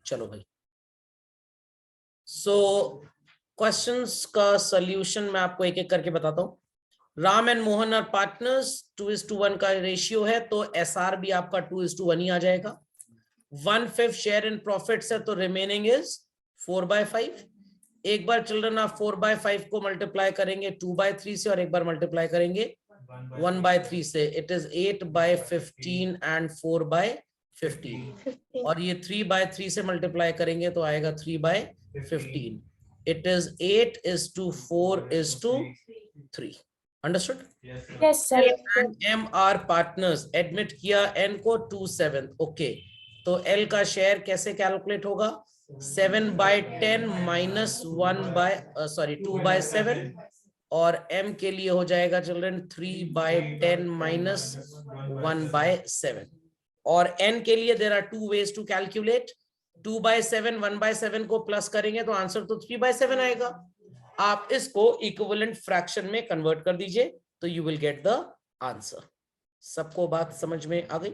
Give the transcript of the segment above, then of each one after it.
चलो भाई, सो क्वेश्चंस का सॉल्यूशन मैं आपको एक एक करके बताता हूँ। Ram and Mohan are partners, 2:1 का रेशियो है, तो एसआर भी आपका 2:1 ही आ जाएगा। 1/5 शेयर इन प्रॉफिट्स है, तो रिमेनिंग इज 4/5। एक बार चिल्ड्रन आप 4/5 को मल्टीप्लाई करेंगे 2/3 से, और एक बार मल्टीप्लाई करेंगे 1/3 से, इट इज 8/15 एंड 4/15, और ये 3/3 से मल्टीप्लाई करेंगे तो आएगा 3/15। It is 8:4:3। Understood? Yes, sir. L and M are partners, admit किया N को 2/7। ओके, तो L का शेयर कैसे कैलकुलेट होगा? 7/10 माइनस 2/7, और M के लिए हो जाएगा चिल्ड्रन 3/10 माइनस 1/7। और N के लिए there are 2 ways to calculate. 2/7 1/7 को प्लस करेंगे तो आंसर तो 3/7 आएगा। आप इसको इक्विवेलेंट फ्रैक्शन में कन्वर्ट कर दीजिए तो you will get the answer. सबको बात समझ में आ गई?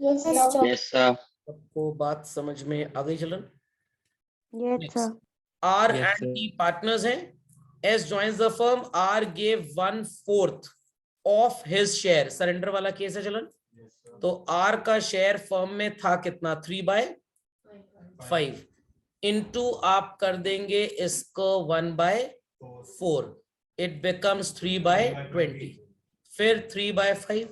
Yes, sir. Yes, sir. सबको बात समझ में आ गई children? Yes, sir. R Yes, and sir. T partners हैं। S joins the firm, R gave 1/4 of his share, surrender वाला केस है चिल्ड्रन। तो R का शेयर फर्म में था कितना? 3/5 इनटू आप कर देंगे इसको 1/4, इट बिकम्स 3/20। फिर 3/5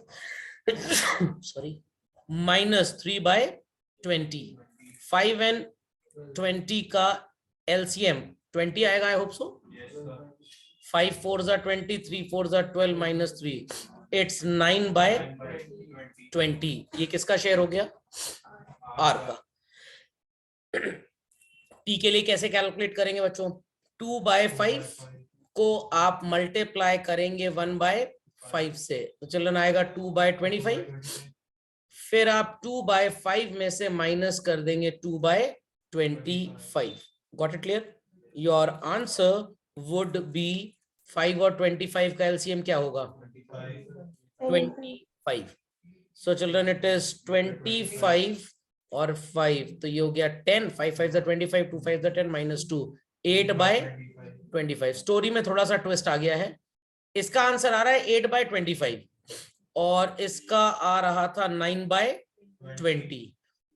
सॉरी माइनस 3/20। 5 and 20 का एलसीएम 20 आएगा, I hope so. 5 4s are 20, 3 4s are 12 minus 3, it's 9/20। ये किसका शेयर हो गया? आर का। टी के लिए कैसे कैलकुलेट करेंगे बच्चों? 2/5 को आप मल्टीप्लाई करेंगे 1/5 से, तो चिल्ड्रन आएगा 2/25। फिर आप 2/5 में से माइनस कर देंगे 2/25। Got it clear? Your answer would be 5 और 25 का एलसीएम क्या होगा? 25। सो चिल्ड्रन इट इज 25 और 5, तो ये हो गया 10। 5 5 25, 2 5 10 माइनस 2, 8/25। स्टोरी में थोड़ा सा ट्विस्ट आ गया है। इसका आंसर आ रहा है 8/25 और इसका आ रहा था 9/20।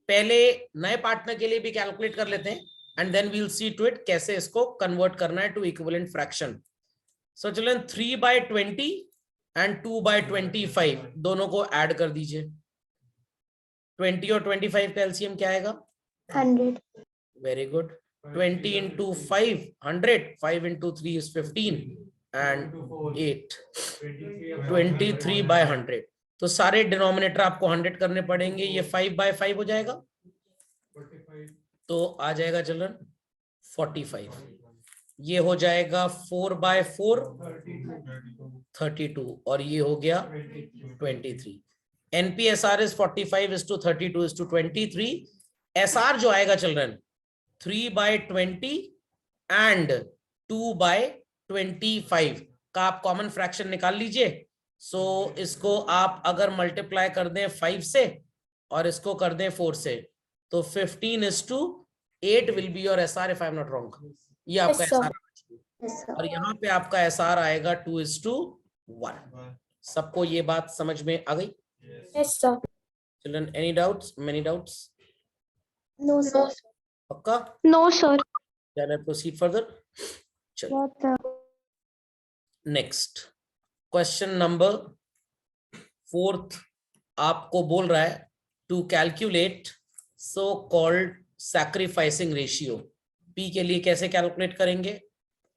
पहले नए पार्टनर के लिए भी कैलकुलेट कर लेते हैं and then we'll see to it कैसे इसको कन्वर्ट करना है to equivalent fraction. So children 3/20 and 2/25 दोनों को ऐड कर दीजिए। 20 और 25 का एलसीएम क्या आएगा? 100. Very good. 20 into 5 100, 5 into 3 is 15 and 8 23/100। तो सारे डिनोमिनेटर आपको 100 करने पड़ेंगे। ये 5/5 हो जाएगा, तो आ जाएगा चिल्ड्रन 45। ये हो जाएगा 4/4 32, और ये हो गया 23। NPSR is 45:32:23। SR जो आएगा चिल्ड्रन 3/20 एंड 2/25 का आप कॉमन फ्रैक्शन निकाल लीजिए। सो इसको आप अगर मल्टीप्लाई कर दें 5 से और इसको कर दें 4 से, तो 15:8 will be your SR if I am not wrong. ये आपका Yes, sir. SR, और यहाँ पे आपका SR आएगा 2:1। सबको ये बात समझ में आ गई? Yes, sir. Children any doubts? Many doubts? No, sir. पक्का? No, sir. Can I proceed further? चलो Yes, sir. Next question number 4 आपको बोल रहा है to calculate so called sacrificing ratio. P के लिए कैसे कैलकुलेट करेंगे?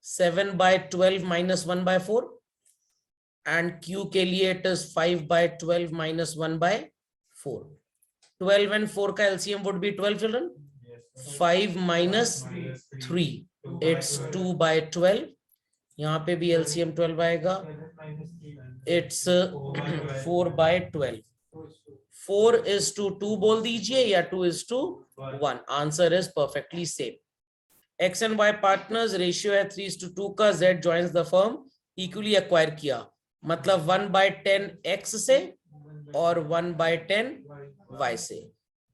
7/12 माइनस 1/4, एंड क्यू के लिए इट इज 5/12 माइनस 1/4। 12 and 4 का LCM would be 12 children. 5 minus 3, it's 2/12। यहाँ पे भी एलसीएम 12 आएगा, इट्स 4/12। 4:2 बोल दीजिए या 2:1, answer is perfectly same. X and Y partners, ratio है 3:2 का। Z joins the firm, equally acquire किया, मतलब 1/10 एक्स से और 1/10 वाई से।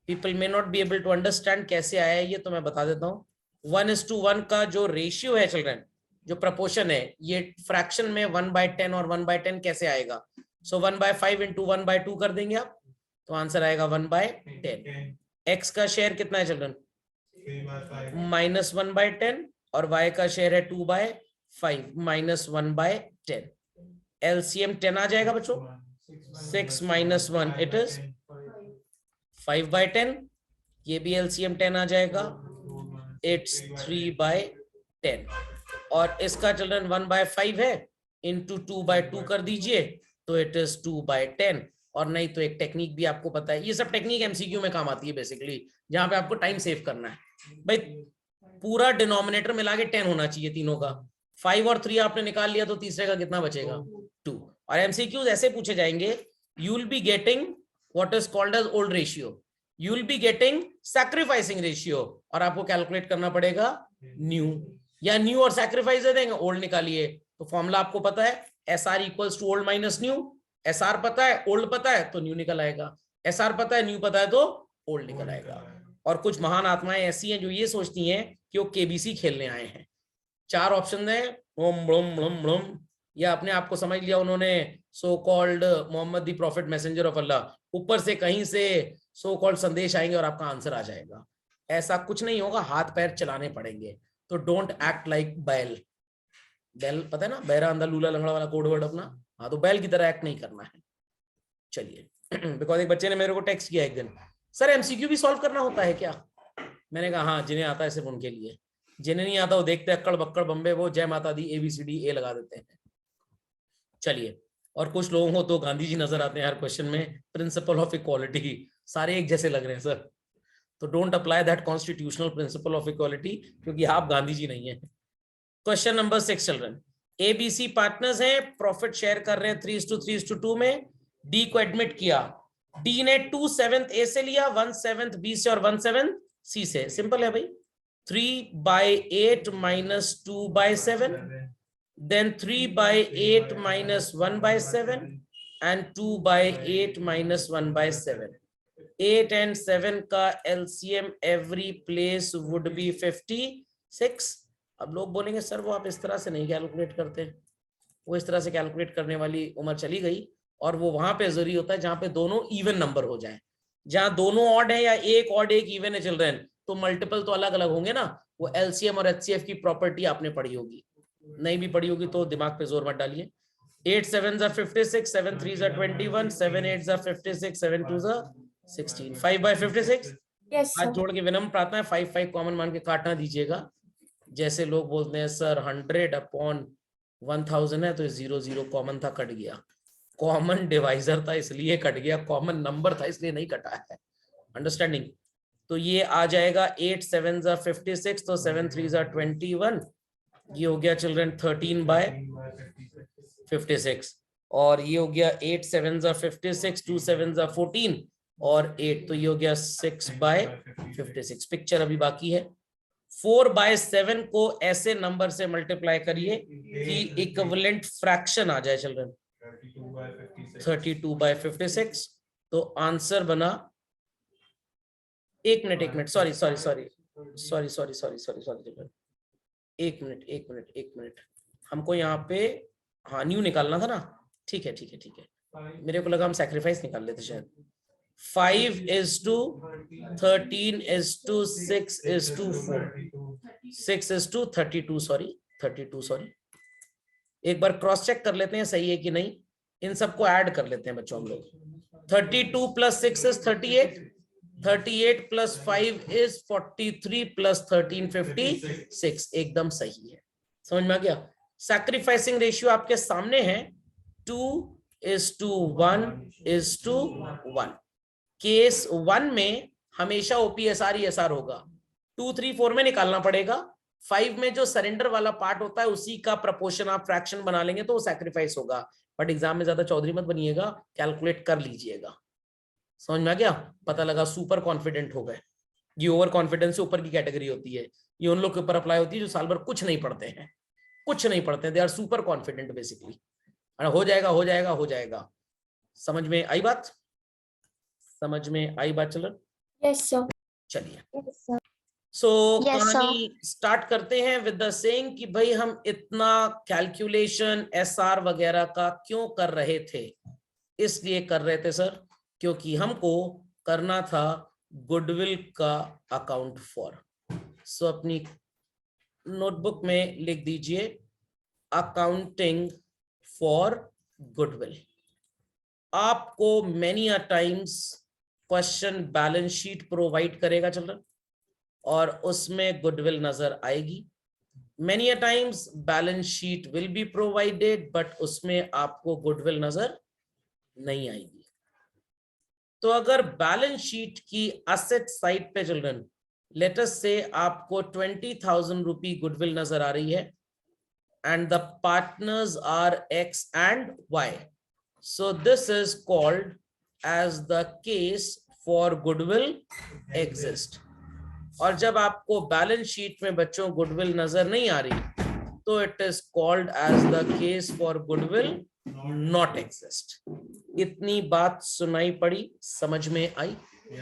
People may not be able to understand कैसे आया है ये तो मैं बता देता हूँ। 1:1 का जो रेशियो है चिल्ड्रन, जो प्रपोर्शन है, ये फ्रैक्शन में 1/10 और 1/10 कैसे आएगा? सो 1/5 इंटू 1/2 कर देंगे आप, तो आंसर आएगा 1/10। एक्स का शेयर कितना है चिल्ड्रन? -1/10 और y का शेयर है 2/5 -1/10। एलसीएम 10 आ जाएगा बच्चों। 6 - 1 इट इज 5/10। ये भी एलसीएम 10 आ जाएगा, इट्स 3/10। और इसका चिल्ड्रन 1/5 है, इंटू 2/2 कर दीजिए तो इट इज 2/10। और नहीं तो एक टेक्निक भी आपको पता है, ये सब टेक्निक एमसीक्यू में काम आती है बेसिकली, जहां पे आपको टाइम सेव करना है। भाई पूरा डिनोमिनेटर मिला के 10 होना चाहिए तीनों का। 5 और 3 आपने निकाल लिया तो तीसरे का कितना बचेगा? 2। और एमसीक्यूज ऐसे पूछे जाएंगे, you will be getting what is called as old ratio, you will be getting sacrificing ratio, और आपको कैलकुलेट करना पड़ेगा न्यू, या न्यू और सैक्रिफाइस दे देंगे, ओल्ड निकालिए। तो फॉर्मूला आपको पता है, SR equals to old minus new. SR पता है, ओल्ड पता है तो न्यू निकल आएगा, एसआर पता है, न्यू पता है तो ओल्ड निकल आएगा। और कुछ महान आत्माएं ऐसी हैं जो ये सोचती हैं कि वो केबीसी खेलने आए हैं। 4 ऑप्शन है, ओम ब्लम ब्लम ब्लम, या अपने आप को समझ लिया उन्होंने so called Muhammad the prophet messenger of Allah, ऊपर से कहीं से सो कॉल्ड संदेश आएंगे और आपका आंसर आ जाएगा। ऐसा कुछ नहीं होगा, हाथ पैर चलाने पड़ेंगे। तो डोंट एक्ट लाइक बैल। बैल पता है ना, बहरा अंधा लूला लंगड़ा वाला कोड वर्ड अपना। हाँ, तो बैल की तरह एक्ट नहीं करना है। चलिए बिकॉज एक बच्चे ने मेरे को टेक्स्ट किया एक दिन, सर एमसीक्यू भी सॉल्व करना होता है क्या? मैंने कहा हाँ, जिन्हें आता है सिर्फ उनके लिए, जिन्हें नहीं आता वो देखते अक्कड़ बक्कड़ बम्बे, वो जय माता दी ABCD A लगा देते हैं। चलिए, और कुछ लोगों को तो गांधी जी नजर आते हैं हर क्वेश्चन में, प्रिंसिपल ऑफ इक्वालिटी, सारे एक जैसे लग रहे हैं सर। तो don't apply that constitutional principle of equality, क्योंकि आप गांधी जी नहीं है। Question number 6 children, ABC partners हैं, प्रॉफिट शेयर कर रहे हैं 3:3:2 में। डी को एडमिट किया, डी ने 2/7 A से लिया, 1/7 B से और 1/7 C से। सिंपल है भाई, 3/8 - 2/7, then 3/8 - 1/7 and 2/8 - 1/7। 8 and 7 का LCM every place would be 56। अब लोग बोलेंगे सर वो आप इस तरह से नहीं कैलकुलेट करते, वो इस तरह से कैलकुलेट करने वाली उम्र चली गई, और वो वहां पे जरूरी होता है जहां पे दोनों इवन नंबर हो जाए। जहां दोनों ऑड है या एक ऑड एक इवन है चिल्ड्रन, तो मल्टीपल तो अलग अलग होंगे ना। वो LCM और HCF की प्रॉपर्टी आपने पढ़ी होगी, नहीं भी पढ़ी होगी तो दिमाग पे जोर मत डालिए। 8 7s are 56, 7 3s are 21, 7 8s are 56, 7 2s are 16, 5/56। Yes, हाथ sir. जोड़ के विनम्र प्रार्थना है 5 5 कॉमन मान के काटना दीजिएगा। जैसे लोग बोलते हैं सर 100/1000 है तो 0 0 कॉमन था कट गया, कॉमन डिवाइजर था इसलिए कट गया, कॉमन नंबर था इसलिए नहीं कटा है। अंडरस्टैंडिंग? तो ये आ जाएगा 8 7s are 56, तो 7 3s are 21, ये हो गया चिल्ड्रन 13/56, और ये हो गया 8 7s are 56, 2 7s are 14 और 8, तो ये हो गया 6/56। पिक्चर अभी बाकी है। 4/7 को ऐसे नंबर से मल्टीप्लाई करिए कि इक्विवेलेंट फ्रैक्शन आ जाए चिल्ड्रन, 32/56। तो आंसर बना, एक मिनट सॉरी, एक मिनट, हमको यहाँ पे हाँ न्यू निकालना था ना। ठीक है, मेरे को लगा हम सैक्रिफाइस निकाल लेते शायद। 5:13:6:4, 6:32, सॉरी। एक बार क्रॉस चेक कर लेते हैं सही है कि नहीं, इन सबको ऐड कर लेते हैं बच्चों हम लोग। 32 + 6 is 38, 38 + 5 is 43 + 13 56, एकदम सही है। समझ में आ गया? सैक्रिफाइसिंग रेशियो आपके सामने है, 2:1:1। केस 1 में हमेशा OPSR ESR होगा, 2 3 4 में निकालना पड़ेगा। 5 में जो सरेंडर वाला पार्ट होता है उसी का प्रपोर्शन आप फ्रैक्शन बना लेंगे तो वो सैक्रिफाइस होगा। बट एग्जाम में ज्यादा चौधरी मत बनिएगा, कैलकुलेट कर लीजिएगा। समझ में आ गया? पता लगा सुपर कॉन्फिडेंट हो गए। ये ओवर कॉन्फिडेंस से ऊपर की कैटेगरी होती है, ये उन लोग के ऊपर अप्लाई होती है जो साल भर कुछ नहीं पढ़ते हैं, they are super confident basically. हो जाएगा। समझ में आई बात? चलो Yes, sir. चलिए, Yes, sir. सो Yes, sir. कहानी स्टार्ट करते हैं विद द सेइंग कि भाई हम इतना कैलकुलेशन एसआर वगैरह का क्यों कर रहे थे। इसलिए कर रहे थे सर क्योंकि हमको करना था गुडविल का अकाउंट फॉर। सो अपनी नोटबुक में लिख दीजिए अकाउंटिंग फॉर गुडविल। आपको many a times question balance sheet provide करेगा चिल्ड्रन और उसमें गुडविल नजर आएगी। Many a times balance sheet will be provided but उसमें आपको गुडविल नजर नहीं आएगी। तो अगर बैलेंस शीट की असेट साइड पे चिल्ड्रन लेट अस से आपको 20,000 रुपी गुडविल नजर आ रही है and the partners are X and Y. So this is called as the case for goodwill exist. और जब आपको बैलेंस शीट में बच्चों गुडविल नजर नहीं आ रही तो it is called as the case for goodwill not exist. इतनी बात सुनाई पड़ी, समझ में आई?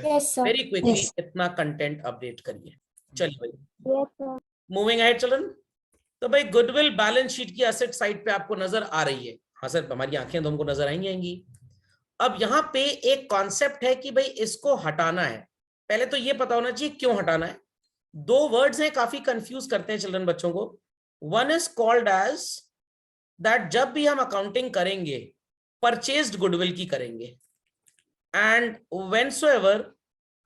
Yes, sir. Very quickly Yes. इतना कंटेंट अपडेट करिए। चलिए भाई Yes, sir. Moving ahead children. तो भाई गुडविल बैलेंस शीट की एसेट साइड पे आपको नजर आ रही है। हाँ सर हमारी आंखें तो हमको नजर आएंगी। अब यहाँ पे एक कॉन्सेप्ट है कि भाई इसको हटाना है। पहले तो ये पता होना चाहिए क्यों हटाना है। दो वर्ड्स हैं काफी कंफ्यूज करते हैं चिल्ड्रन बच्चों को। One is called as that जब भी हम अकाउंटिंग करेंगे परचेज्ड गुडविल की करेंगे and whensoever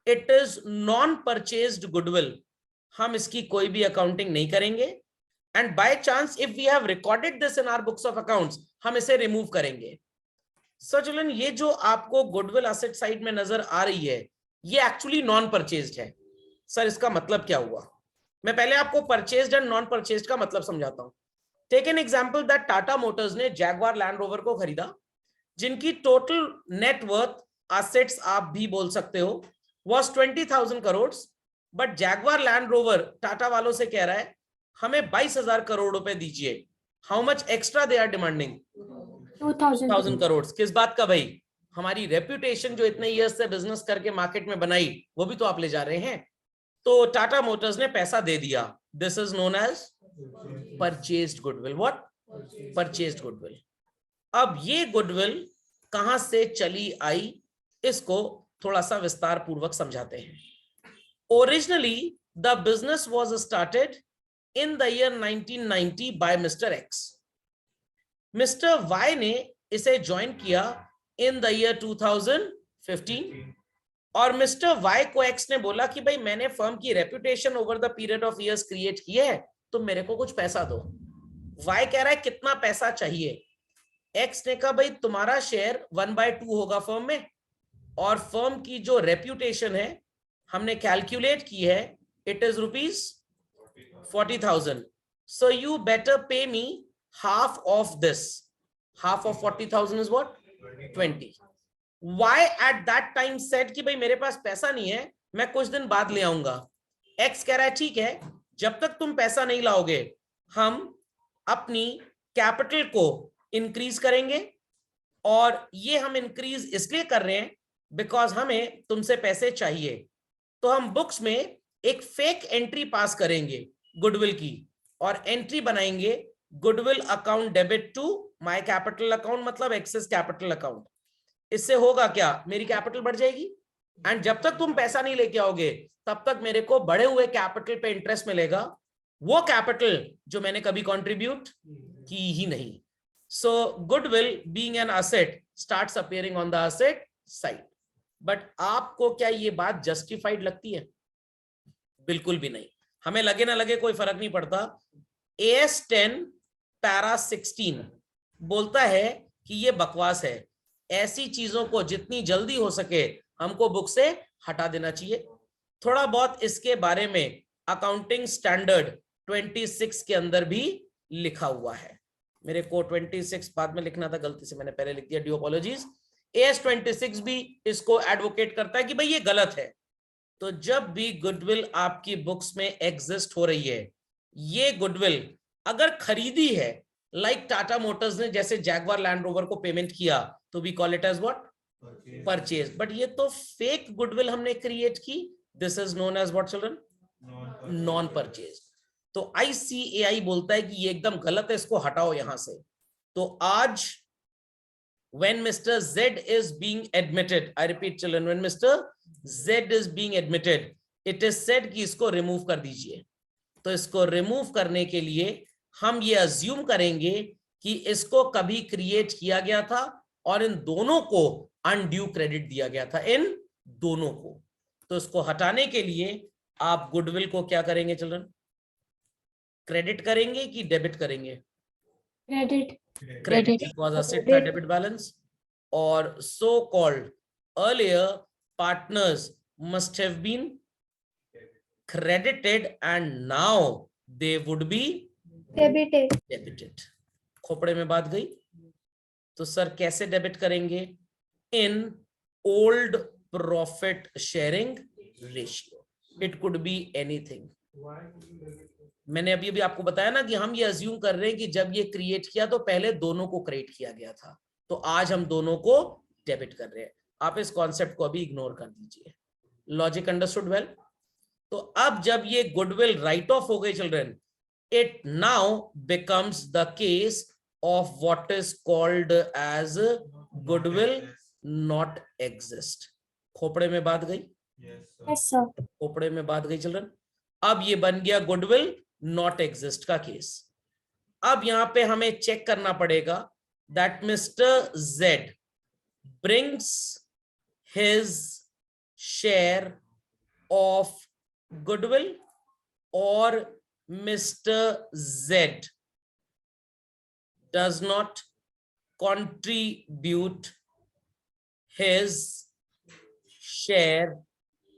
it is non purchased goodwill हम इसकी कोई भी अकाउंटिंग नहीं करेंगे and by chance if we have recorded this in our books of accounts हम इसे रिमूव करेंगे। So children ये जो आपको गुडविल एसेट साइड में नजर आ रही है ये एक्चुअली नॉन परचेज्ड है। सर इसका मतलब क्या हुआ? मैं पहले आपको परचेज्ड एंड नॉन परचेज्ड का मतलब समझाता हूं। Take an example that Tata Motors ने जैगवार लैंड रोवर को खरीदा जिनकी टोटल नेट वर्थ एसेट्स आप भी बोल सकते हो was 20,000 crore, but Jaguar Land rover Tata वालों से कह रहा है हमें 22,000 करोड़ रुपए दीजिए। How much extra they are demanding? 2,000 crore. किस बात का भाई? हमारी रेप्यूटेशन जो इतने ईयर्स से बिजनेस करके मार्केट में बनाई वो भी तो आप ले जा रहे हैं। तो टाटा मोटर्स ने पैसा दे दिया। This is known as purchased goodwill. What? Purchased goodwill. अब ये गुडविल कहां से चली आई इसको थोड़ा सा विस्तार पूर्वक समझाते हैं। Originally the business was started in the year 1990 by Mr. X. Mr. Y ने इसे ज्वाइन किया in the year 2015 और Mr. Y को X ने बोला कि भाई मैंने फर्म की reputation over the period of years create की है तो मेरे को कुछ पैसा दो। Y कह रहा है कितना पैसा चाहिए? X ने कहा भाई तुम्हारा शेयर 1/2 होगा फर्म में और फर्म की जो रेपुटेशन है हमने कैलकुलेट की है it is ₹40,000. So you better pay me half of this. Half of 40,000 is what? 20. Why at that time said कि भाई मेरे पास पैसा नहीं है मैं कुछ दिन बाद ले आऊंगा। X कह रहा है ठीक है जब तक तुम पैसा नहीं लाओगे हम अपनी कैपिटल को इंक्रीज करेंगे और ये हम इंक्रीज इसलिए कर रहे हैं बिकॉज हमें तुमसे पैसे चाहिए। तो हम बुक्स में एक फेक एंट्री पास करेंगे गुडविल की और एंट्री बनाएंगे goodwill account debit to my capital account मतलब एक्सेस कैपिटल अकाउंट। इससे होगा क्या? मेरी कैपिटल बढ़ जाएगी एंड जब तक तुम पैसा नहीं लेके आओगे तब तक मेरे को बढ़े हुए कैपिटल पे इंटरेस्ट मिलेगा, वो कैपिटल जो मैंने कभी कंट्रीब्यूट की ही नहीं। So goodwill being an asset starts appearing on the asset side. But आपको क्या ये बात जस्टिफाइड लगती है? बिल्कुल भी नहीं। हमें लगे ना लगे कोई फर्क नहीं पड़ता। AS 10 पैरा 16 बोलता है कि ये बकवास है। ऐसी चीजों को जितनी जल्दी हो सके हमको बुक से हटा देना चाहिए। थोड़ा बहुत इसके बारे में अकाउंटिंग स्टैंडर्ड 26 के अंदर भी लिखा हुआ है। मेरे को 26 बाद में लिखना था, गलती से मैंने पहले लिख दिया, ड्यू अपॉलॉजीज। AS 26 भी इसको एडवोकेट करता है कि भाई ये गलत है। तो जब भी गुडविल आपकी बुक्स में एग्जिस्ट हो रही है ये गुडविल अगर खरीदी है लाइक टाटा मोटर्स ने जैसे जैगवार लैंड रोवर को पेमेंट किया तो we call it as what? Purchase, but ये तो फेक गुडविल हमने क्रिएट की. This is known as what children? Non purchase. तो ICAI बोलता है कि ये एकदम गलत है, इसको हटाओ यहां से. तो आज when Mr. Z is being admitted, I repeat children, when Mr. Z is being admitted, it is said कि इसको रिमूव कर दीजिए. तो इसको रिमूव करने के लिए हम ये अज्यूम करेंगे कि इसको कभी क्रिएट किया गया था और इन दोनों को अनड्यू क्रेडिट दिया गया था, इन दोनों को. तो इसको हटाने के लिए आप गुडविल को क्या करेंगे चिल्ड्रन? क्रेडिट करेंगे कि डेबिट करेंगे? Credit. Credit, because asset था debit balance. Or so called earlier partners must have been credited and now they would be Debited. debited. Khopde में बात गई. तो सर कैसे डेबिट करेंगे? In old profit sharing ratio. It could be anything. मैंने अभी अभी आपको बताया ना कि हम ये अज्यूम कर रहे हैं कि जब ये क्रिएट किया तो पहले दोनों को क्रिएट किया गया था, तो आज हम दोनों को डेबिट कर रहे हैं. आप इस कॉन्सेप्ट को अभी इग्नोर कर दीजिए. Logic understood well? तो अब जब ये गुडविल राइट ऑफ हो गई children, it now becomes the case of what is called as goodwill not exist. खोपड़े में बात गई? Yes, sir. खोपड़े में बात गई चिल्ड्रन. अब ये बन गया गुडविल नॉट एग्जिस्ट का केस. अब यहां पे हमें चेक करना पड़ेगा that mister Z brings his share of goodwill और mister Z does not contribute his share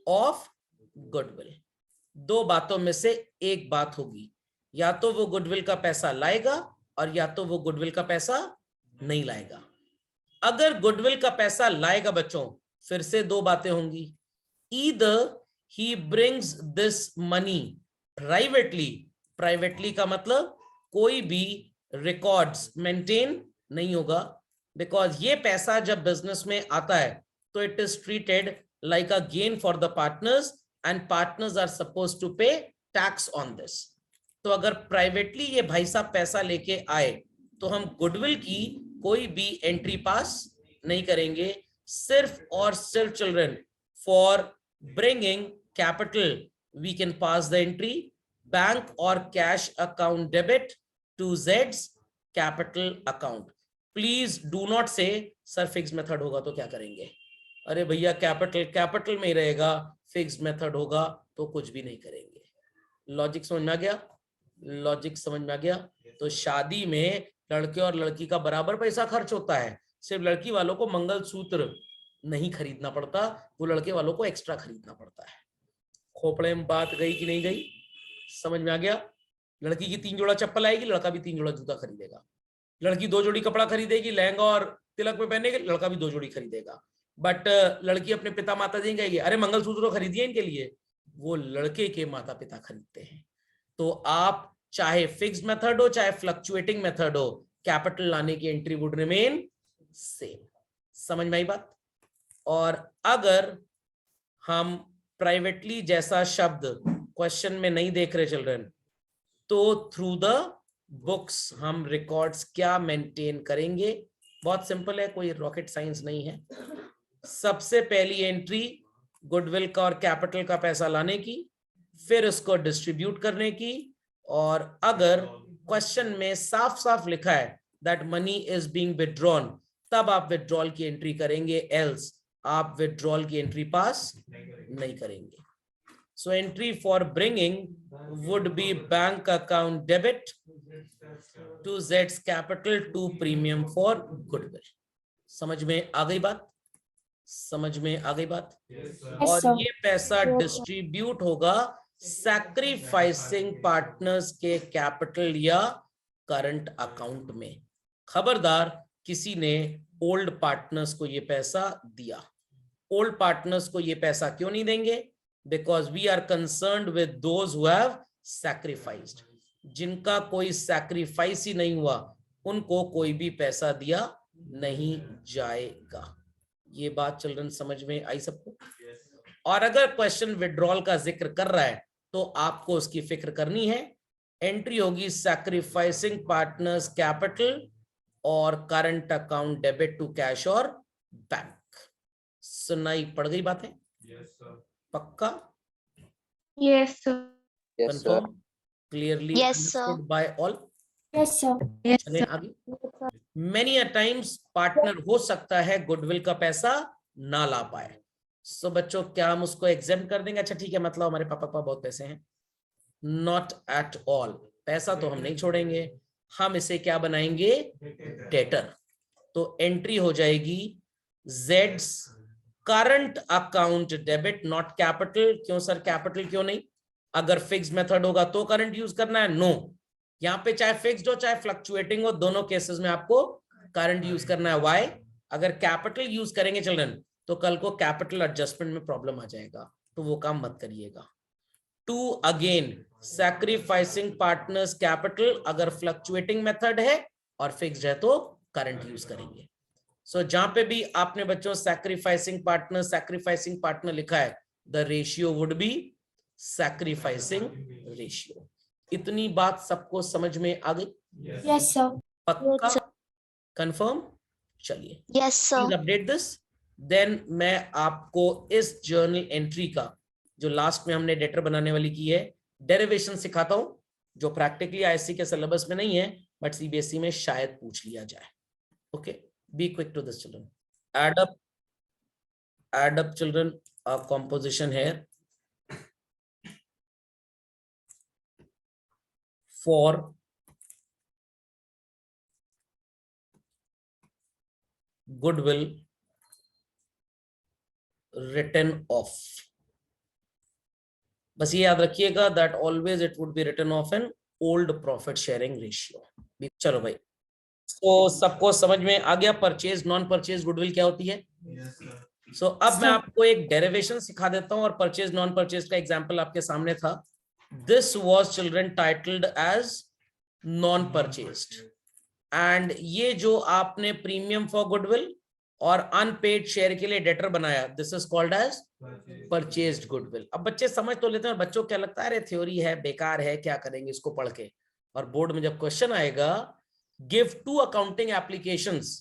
of goodwill. दो बातों में से एक बात होगी, या तो वो गुडविल का पैसा लाएगा और या तो वो गुडविल का पैसा नहीं लाएगा. अगर गुडविल का पैसा लाएगा बच्चों, फिर से दो बातें होंगी. Either he brings this money privately. Privately का मतलब कोई भी रिकॉर्ड्स मेंटेन नहीं होगा, बिकॉज ये पैसा जब बिजनेस में आता है तो it is treated like a gain for the partners and partners are suppose to pay tax on this. तो अगर प्राइवेटली ये भाई साहब पैसा लेके आए तो हम गुडविल की कोई भी एंट्री पास नहीं करेंगे. सिर्फ और सिर्फ children for bringing capital we can pass the entry bank और कैश अकाउंट डेबिट टू जेड्स capital account. Please do not say sir fix method होगा तो क्या करेंगे? अरे भैया कैपिटल में ही रहेगा, फिक्स मेथड होगा तो कुछ भी नहीं करेंगे. लॉजिक समझ में आ गया? लॉजिक समझ में आ गया? तो शादी में लड़के और लड़की का बराबर पैसा खर्च होता है. सिर्फ लड़की वालों को मंगलसूत्र नहीं खरीदना पड़ता, वो लड़के वालों को एक्स्ट्रा खरीदना पड़ता है. खोपड़े में बात गई कि नहीं गई? समझ में आ गया? लड़की की 3 जोड़ा चप्पल आएगी, लड़का भी 3 जोड़ा जूता खरीदेगा. लड़की 2 जोड़ी कपड़ा खरीदेगी, लहंगा और तिलक में पहनेगी, लड़का भी 2 जोड़ी खरीदेगा. बट लड़की अपने पिता माता जी कहेगी अरे मंगलसूत्र खरीदिए इनके लिए, वो लड़के के माता पिता खरीदते हैं. तो आप चाहे फिक्स मेथड हो चाहे फ्लक्चुएटिंग मेथड हो, कैपिटल लाने की एंट्री वुड रिमेन सेम. समझ में आई बात? और अगर हम प्राइवेटली जैसा शब्द क्वेश्चन में नहीं देख रहे चिल्ड्रन, तो थ्रू द बुक्स हम रिकॉर्ड्स क्या मेंटेन करेंगे? बहुत सिंपल है, कोई रॉकेट साइंस नहीं है. सबसे पहली एंट्री गुडविल का और कैपिटल का पैसा लाने की, फिर उसको डिस्ट्रीब्यूट करने की. और अगर क्वेश्चन में साफ साफ लिखा है that money is being withdrawn, तब आप विथड्रॉल की एंट्री करेंगे, एल्स आप विथड्रॉल की एंट्री पास नहीं करेंगे. So entry for bringing would be bank account debit to Z's capital to premium for goodwill. समझ में आ गई बात? समझ में आ गई बात? और ये पैसा डिस्ट्रीब्यूट होगा सैक्रिफाइसिंग पार्टनर्स के कैपिटल या करंट अकाउंट में. खबरदार किसी ने ओल्ड पार्टनर्स को ये पैसा दिया. ओल्ड पार्टनर्स को ये पैसा क्यों नहीं देंगे? Because we are concerned with those who have sacrificed. जिनका कोई सैक्रिफाइस ही नहीं हुआ उनको कोई भी पैसा दिया नहीं जाएगा. ये बात चिल्ड्रन समझ में आई सबको? और अगर क्वेश्चन विड्रॉल का जिक्र कर रहा है तो आपको उसकी फिक्र करनी है। एंट्री होगी सैक्रिफाइसिंग पार्टनर्स कैपिटल और current account debit to cash और बैंक। सुनाई पड़ गई बातें? पक्का? Yes, sir. Confirm? Clearly understood by all? Yes, sir. चलें आगे। मेनी अ टाइम्स पार्टनर हो सकता है गुडविल का पैसा ना ला पाए। सो बच्चों क्या हम उसको एग्जाम कर देंगे? अच्छा ठीक है, मतलब हमारे पापा का बहुत पैसे हैं। नॉट एट ऑल, पैसा तो हम नहीं छोड़ेंगे, हम इसे क्या बनाएंगे? डेटर। तो एंट्री हो जाएगी Jades current account debit not capital. क्यों सर कैपिटल क्यों नहीं? अगर फिक्स्ड मेथड होगा तो करंट यूज करना है? नो, यहाँ पे चाहे फिक्स्ड हो चाहे फ्लक्चुएटिंग हो, दोनों केसेस में आपको करंट यूज करना है। व्हाई? अगर कैपिटल यूज करेंगे चिल्ड्रन तो कल को कैपिटल एडजस्टमेंट में प्रॉब्लम आ जाएगा, तो वो काम मत करिएगा। To again sacrificing partners capital, अगर फ्लक्चुएटिंग मेथड है और फिक्स्ड है तो करंट यूज करेंगे। सो जहां पे भी आपने बच्चों सैक्रिफाइसिंग पार्टनर लिखा है, the ratio would be sacrificing ratio. इतनी बात सबको समझ में आ गई? Yes, sir. पक्का? कंफर्म? चलिए, Yes, sir. Please update this. Then मैं आपको इस जर्नल एंट्री का जो लास्ट में हमने डेटर बनाने वाली की है डेरिवेशन सिखाता हूं, जो प्रैक्टिकली आईएससी के सिलेबस में नहीं है बट सीबीएसई में शायद पूछ लिया जाए। Okay, be quick to this children. add up children a composition here for goodwill written off। बस ये याद रखिएगा that always it would be written off an old profit sharing ratio. चलो भाई, तो सबको समझ में आ गया परचेज नॉन परचेज गुडविल क्या होती है? सो अब मैं आपको एक डेरिवेशन सिखा देता हूं और परचेज नॉन परचेज का एग्जांपल आपके सामने था। This was children titled as non purchased, and ये जो आपने प्रीमियम फॉर गुडविल और अनपेड शेयर के लिए डेटर बनाया, दिस इज कॉल्ड एज परचेज्ड गुडविल। अब बच्चे समझ तो लेते हैं, बच्चों को क्या लगता है अरे थ्योरी है, बेकार है, क्या करेंगे इसको पढ़ के। और बोर्ड में जब क्वेश्चन आएगा give 2 accounting applications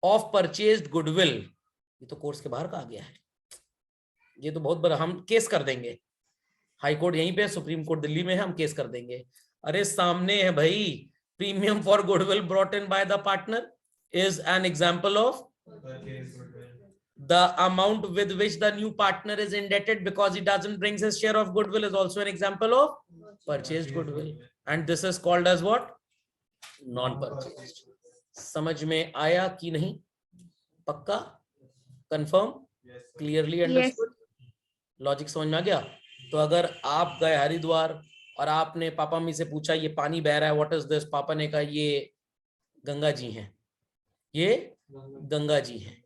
of purchased goodwill, ये तो कोर्स के बाहर का आ गया है, ये तो बहुत बड़ा, हम केस कर देंगे। हाई कोर्ट यहीं पे, सुप्रीम कोर्ट दिल्ली में है, हम केस कर देंगे। अरे सामने है भाई, premium for goodwill brought in by the partner is an example of the amount with which the new partner is indebted because he doesn't brings his share of goodwill is also an example of purchased goodwill, and this is called as what? Non purchased। समझ में आया कि नहीं? पक्का? Confirm? Clearly understood? Logic समझ में आ गया? तो अगर आप गए हरिद्वार और आपने पापा मी से पूछा ये पानी बह रहा है, व्हाट इज दिस? पापा ने कहा ये गंगा जी हैं, ये गंगा जी हैं।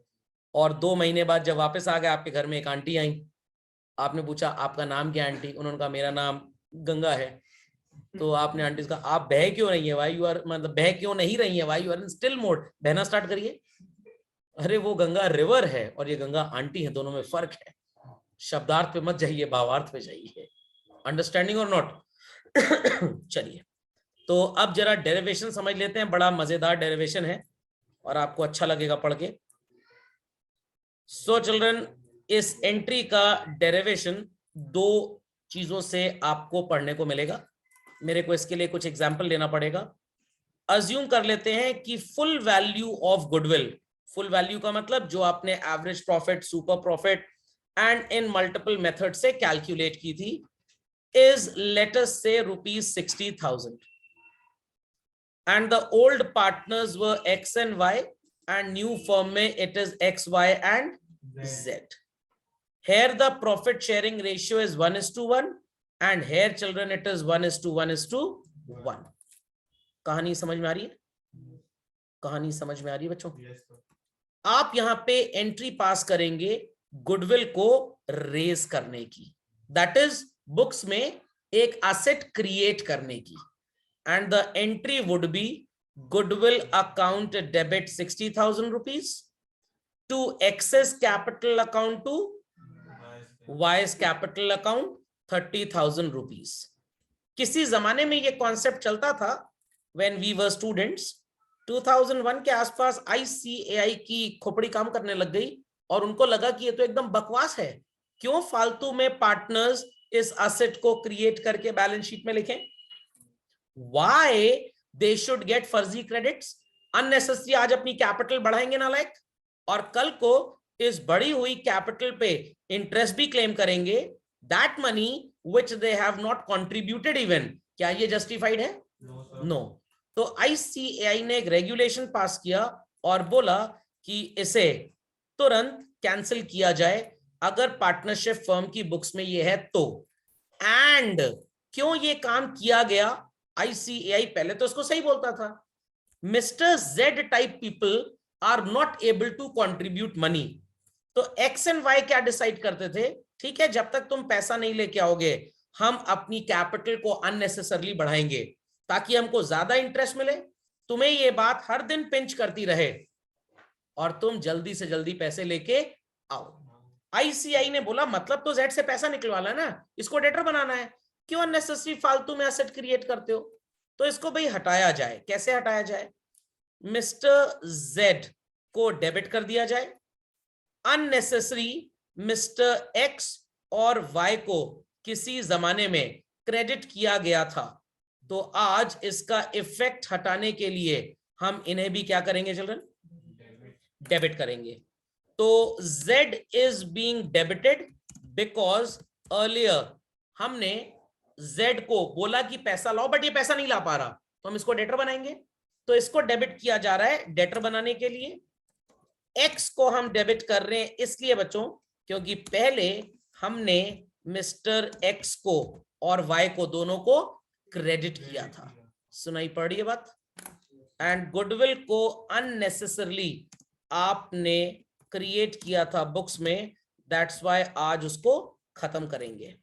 और 2 महीने बाद जब वापस आ गए, आपके घर में एक आंटी आई, आपने पूछा आपका नाम क्या आंटी? उन्होंने कहा मेरा नाम गंगा है। तो आपने आंटी से कहा आप बह क्यों नहीं है, वाई यू आर, मतलब बह क्यों नहीं रही है, why you are in still mode, बहना स्टार्ट करिए। अरे वो गंगा रिवर है और ये गंगा आंटी है, दोनों में फर्क है। शब्दार्थ पे मत जाइए, भावार्थ पे जाइए। अंडरस्टैंडिंग और नॉट? चलिए, तो अब जरा डेरिवेशन समझ लेते हैं, बड़ा मजेदार डेरिवेशन है और आपको अच्छा लगेगा पढ़ के। सो चिल्ड्रन, इस एंट्री का डेरिवेशन 2 चीजों से आपको पढ़ने को मिलेगा। मेरे को इसके लिए कुछ एग्जांपल लेना पड़ेगा। अज्यूम कर लेते हैं कि full value of goodwill, full value का मतलब जो आपने average profit, super profit and in multiple method से कैलकुलेट की थी, इज लेट अस से ₹60,000 and the old partners were X and Y and new firm में it is X, Y and Z. Here the profit sharing ratio is 1:1 and here children it is 1:1:1. कहानी समझ में आ रही है? कहानी समझ में आ रही है बच्चों? आप यहाँ पे एंट्री पास करेंगे गुडविल को रेज करने की, दैट इज बुक्स में एक एसेट क्रिएट करने की, and the entry would B goodwill account debit ₹60,000 to X's capital account to Y's capital account 30,000 rupees. किसी जमाने में ये कॉन्सेप्ट चलता था when we were students. 2001 के आसपास ICAI की खोपड़ी काम करने लग गई और उनको लगा कि ये तो एकदम बकवास है, क्यों फालतू में पार्टनर्स इस असेट को क्रिएट करके बैलेंस शीट में लिखें. Why they should get फर्जी क्रेडिट्स, अननेसेसरी आज अपनी कैपिटल बढ़ाएंगे ना लाइक, और कल को इस बढ़ी हुई कैपिटल पे इंटरेस्ट भी क्लेम करेंगे. That money which they have not contributed even. क्या ये जस्टिफाइड है? नो. तो ICAI ने एक रेगुलेशन पास किया और बोला कि इसे तुरंत कैंसिल किया जाए अगर पार्टनरशिप फर्म की बुक्स में ये है तो. एंड क्यों ये काम किया गया? ICAI पहले तो उसको सही बोलता था. Mister Z type people are not able to contribute money. तो X एंड Y क्या डिसाइड करते थे? ठीक है, जब तक तुम पैसा नहीं लेके आओगे हम अपनी कैपिटल को अननेसेसरली बढ़ाएंगे ताकि हमको ज्यादा इंटरेस्ट मिले, तुम्हें ये बात हर दिन पिंच करती रहे और तुम जल्दी से जल्दी पैसे लेके आओ. ICAI ने बोला मतलब तो Z से पैसा निकलवाना है ना, इसको डेटर बनाना है, क्यों अननेसेसरी फालतू में एसेट क्रिएट करते हो? तो इसको भाई हटाया जाए. कैसे हटाया जाए? मिस्टर Z को डेबिट कर दिया जाए, अननेसेसरी मिस्टर X और Y को किसी जमाने में क्रेडिट किया गया था, तो आज इसका इफेक्ट हटाने के लिए हम इन्हें भी क्या करेंगे चिल्ड्रन? डेबिट करेंगे. तो Z is being debited because earlier हमने Z को बोला कि पैसा लाओ, बट ये पैसा नहीं ला पा रहा, तो हम इसको डेटर बनाएंगे. तो इसको डेबिट किया जा रहा है डेटर बनाने के लिए. X को हम डेबिट कर रहे हैं इसलिए बच्चों क्योंकि पहले हमने मिस्टर X को और Y को दोनों को क्रेडिट किया था. सुनाई पड़ रही है बात? एंड गुडविल को अननेसेसरली आपने क्रिएट किया था बुक्स में, दैट्स व्हाई आज उसको खत्म करेंगे.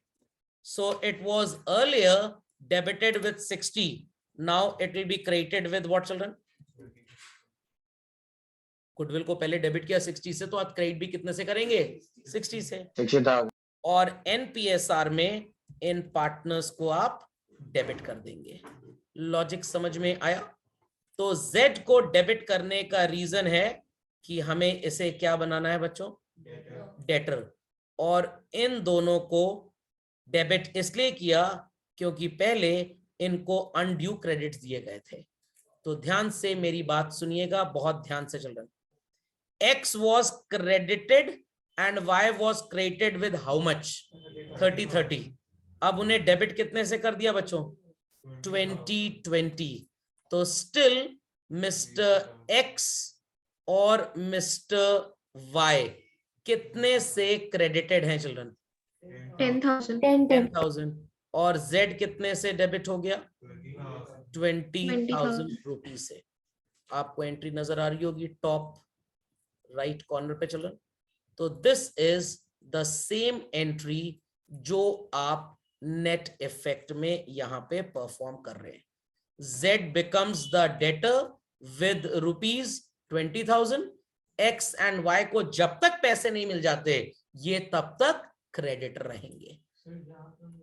So it was earlier debited with 60, now it will be credited with what children? Goodwill को पहले डेबिट किया 60 से, तो आप क्रेडिट भी कितने से करेंगे? 60 से. 60,000. और NPSR में इन पार्टनर्स को आप डेबिट कर देंगे. लॉजिक समझ में आया? तो Z को डेबिट करने का रीजन है कि हमें इसे क्या बनाना है बच्चों? डेटर. और इन दोनों को डेबिट इसलिए किया क्योंकि पहले इनको अनड्यू क्रेडिट्स दिए गए थे. तो ध्यान से मेरी बात सुनिएगा, बहुत ध्यान से children. X was credited and Y was credited with how much? 30. अब उन्हें डेबिट कितने से कर दिया बच्चों? 20. तो स्टिल मिस्टर X और मिस्टर Y कितने से क्रेडिटेड हैं चिल्ड्रन? 10,000. और Z कितने से डेबिट हो गया? 20,000 रुपीज से. आपको एंट्री नजर आ रही होगी टॉप राइट कॉर्नर पे चिल्ड्रन. तो this is the same entry जो आप नेट इफेक्ट में यहां पे परफॉर्म कर रहे हैं. Z becomes the debtor with ₹20,000. X and Y को जब तक पैसे नहीं मिल जाते ये तब तक क्रेडिटर रहेंगे.